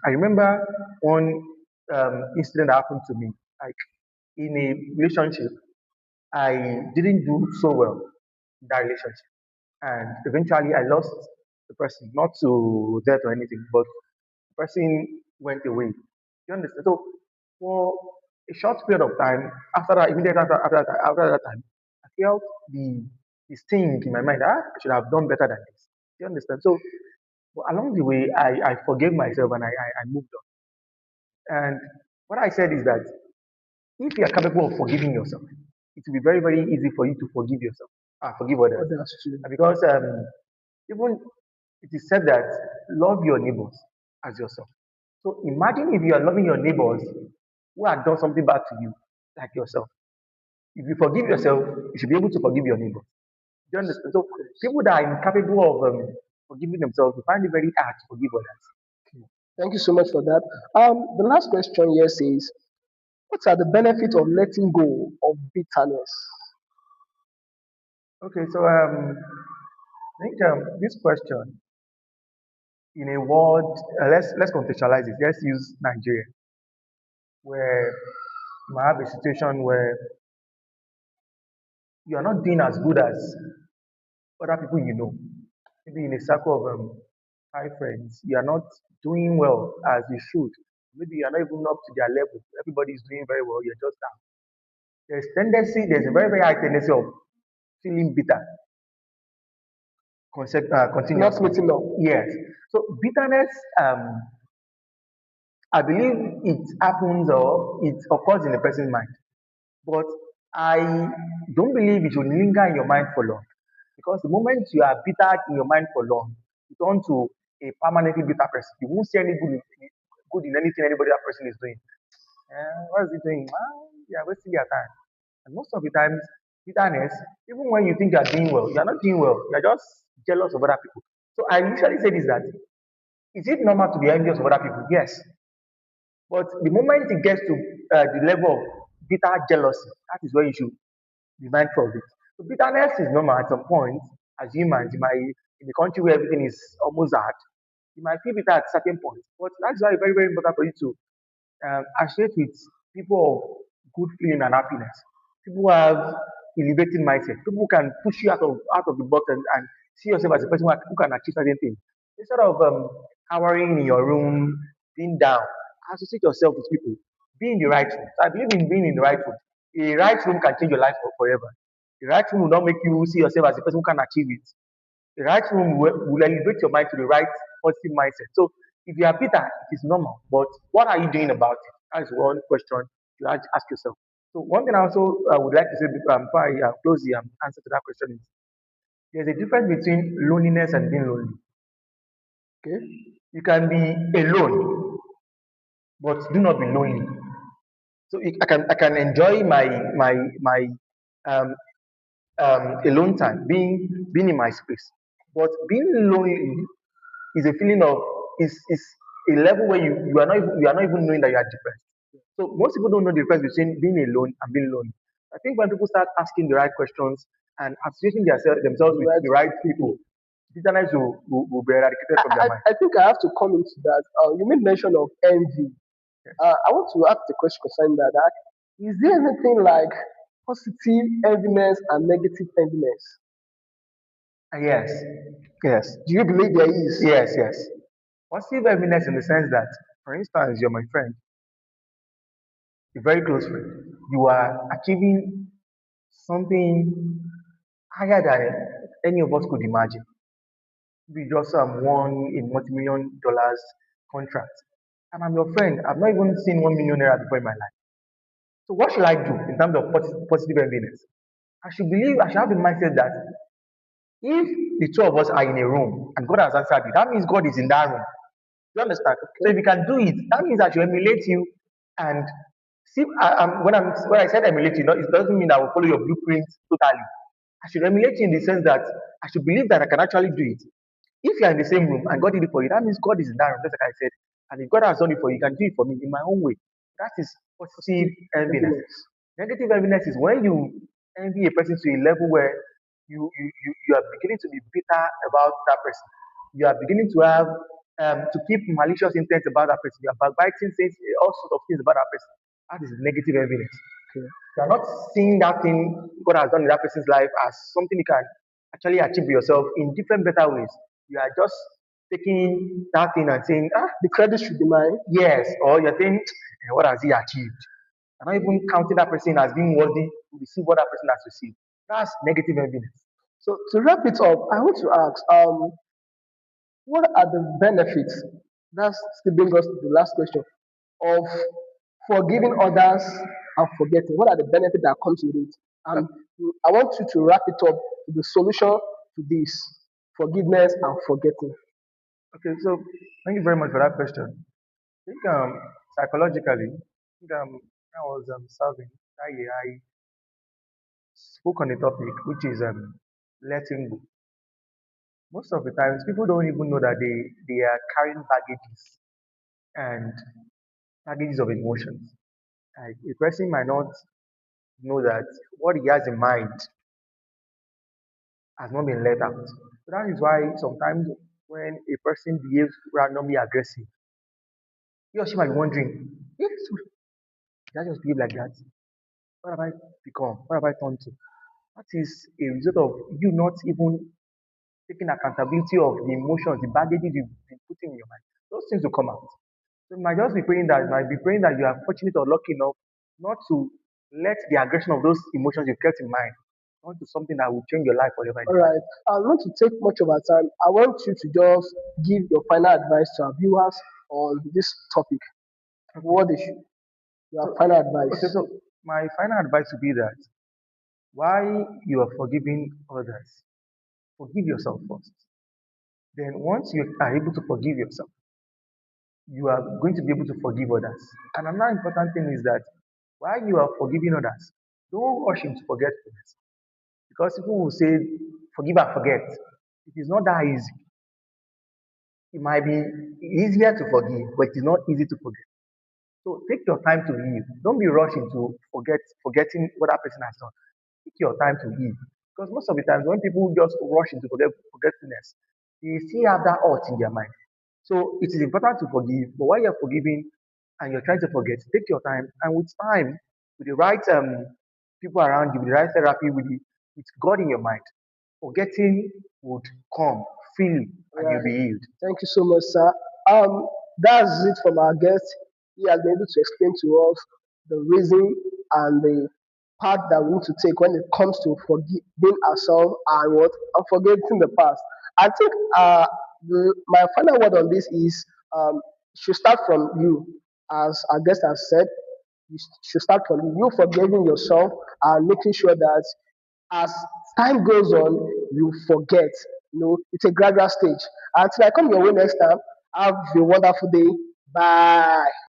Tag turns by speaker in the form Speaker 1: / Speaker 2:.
Speaker 1: I remember one incident that happened to me. Like in a relationship, I didn't do so well in that relationship, and eventually I lost the person, not to death or anything, but the person went away. You understand? So for a short period of time, after that, immediately after that time, I felt the the sting in my mind. Ah, I should have done better than this. You understand? So but along the way, I forgave myself and I moved on. And what I said is that if you are capable of forgiving yourself, it will be very, very easy for you to forgive yourself, forgive others.
Speaker 2: Others too.
Speaker 1: Because even it is said that love your neighbors as yourself. So imagine if you are loving your neighbors who have done something bad to you, like yourself. If you forgive yourself, you should be able to forgive your neighbor. Do you understand? So people that are incapable of forgiving themselves, will find it very hard to forgive others.
Speaker 2: Thank you so much for that. The last question here says, what are the benefits of letting go of bitterness?
Speaker 1: Okay, so I think this question in a world, let's contextualize it. Let's use Nigeria, where you might have a situation where you are not doing as good as other people you know. Maybe in a circle of five friends, you are not doing well as you should. Maybe you are not even up to their level. Everybody is doing very well. You're just down. There's a very, very high tendency of feeling bitter
Speaker 2: Not
Speaker 1: continuously.
Speaker 2: meeting up.
Speaker 1: Yes. So bitterness, I believe it happens or it occurs in a person's mind. But I don't believe it should linger in your mind for long. Because the moment you are bitter in your mind for long, you turn to a permanently bitter person. You won't see any good in anything anybody that person is doing. What is he doing? They are wasting their time. And most of the times, bitterness, even when you think you are doing well, you are not doing well. You are just jealous of other people. So I usually say this, that is it normal to be envious of other people? Yes. But the moment it gets to the level of bitter jealousy, that is where you should be mindful of it. So bitterness is normal at some point. As humans, you might in a country where everything is almost hard, you might feel bitter at certain points. But that's why it's very, very important for you to associate with people of good feeling and happiness. People who have elevating mindset. People who can push you out of the box and see yourself as a person who can achieve certain things. Instead of cowering in your room, being down, associate yourself with people. Be in the right room. So I believe in being in the right room. A right room can change your life forever. The right room will not make you see yourself as a person who can achieve it. The right room will elevate your mind to the right positive mindset. So if you are bitter, it is normal. But what are you doing about it? That is one question you have to ask yourself. So one thing I also would like to say before I close the answer to that question is there's a difference between loneliness and being lonely. Okay, you can be alone, but do not be lonely. So I can enjoy my um, alone time, being in my space. But being lonely is a feeling of is a level where you are not even knowing that you are depressed. So most people don't know the difference between being alone and being lonely. I think when people start asking the right questions and associating themselves with
Speaker 2: Right.
Speaker 1: the right people, bitterness will be eradicated from their mind.
Speaker 2: I think I have to come into that. You made mention of envy.
Speaker 1: Yes.
Speaker 2: I want to ask the question concerning that. Is there anything like positive enviness and negative enviness?
Speaker 1: Yes. Yes.
Speaker 2: Do you believe there is?
Speaker 1: Yes. Yes. Positive evidence in the sense that, for instance, you're my friend, a very close friend. You are achieving something higher than any of us could imagine. We just won a multi-million dollars contract. And I'm your friend. I've not even seen 1 million naira before in my life. So what should I do in terms of positive evidence? I should have the mindset that if the two of us are in a room and God has answered it, that means God is in that room. You understand? So if you can do it, that means I should emulate you and see. When I said emulate you, it doesn't mean I will follow your blueprint totally. I should emulate you in the sense that I should believe that I can actually do it. If you are in the same room and God did it for you, that means God is in that room. Just like I said, and if God has done it for you, you can do it for me in my own way. That is positive enviness.
Speaker 2: Enviness.
Speaker 1: Negative enviness is when you envy a person to a level where you are beginning to be bitter about that person. You are beginning to have to keep malicious intent about that person. You are backbiting, saying all sorts of things about that person. That is negative evidence.
Speaker 2: Okay.
Speaker 1: You are not seeing that thing God has done in that person's life as something you can actually achieve yourself in different better ways. You are just taking that thing and saying, ah,
Speaker 2: The credit should be mine.
Speaker 1: yes, or you're saying, what has he achieved? You're not even counting that person as being worthy to receive what that person has received. That's negative evidence.
Speaker 2: So to wrap it up, I want to ask, what are the benefits? That's still brings us to the last question of forgiving others and forgetting. What are the benefits that comes with it? And I want you to wrap it up to the solution to this forgiveness and forgetting.
Speaker 1: Okay, so thank you very much for that question. I think psychologically, I think I was serving that year, I spoke on a topic which is letting go. Most of the times, people don't even know that they are carrying baggages and baggages of emotions. Like a person might not know that what he has in mind has not been let out. So that is why sometimes when a person behaves randomly aggressive, he or she might be wondering, yes, did I just behave like that? What have I become? What have I turned to? That is a result of you not even taking accountability of the emotions, the baggages you've been putting in your mind. Those things will come out. So you might just be praying that, you might be praying that you are fortunate or lucky enough not to let the aggression of those emotions you kept in mind onto something that will change your life forever in
Speaker 2: All
Speaker 1: the past.
Speaker 2: right. I don't want to take much of our time. I want you to just give your final advice to our viewers on this topic.
Speaker 1: Okay.
Speaker 2: What is
Speaker 1: So
Speaker 2: your final
Speaker 1: okay,
Speaker 2: advice?
Speaker 1: so my final advice would be that while you are forgiving others, forgive yourself first. Then once you are able to forgive yourself, you are going to be able to forgive others. And another important thing is that while you are forgiving others, don't rush into forgetfulness. Because people will say, forgive and forget. It is not that easy. It might be easier to forgive, but it is not easy to forget. So take your time to heal. Don't be rushing to forgetting what that person has done. Take your time to heal. Because most of the times when people just rush into forgetfulness, they still have that hurt in their mind. So it is important to forgive, but while you're forgiving and you're trying to forget, take your time. And with time, with the right people around you, with the right therapy, with God in your mind, forgetting would come freely
Speaker 2: All
Speaker 1: and you'll
Speaker 2: right.
Speaker 1: be healed.
Speaker 2: Thank you so much, sir. That's it from our guest. He has been able to explain to us the reason and the path that we need to take when it comes to forgiving ourselves and what and forgetting the past. I think my final word on this is should start from you, as our guest has said. You should start from you forgiving yourself and making sure that as time goes on, you forget. It's a gradual stage. Until I come your way next time, have a wonderful day. Bye.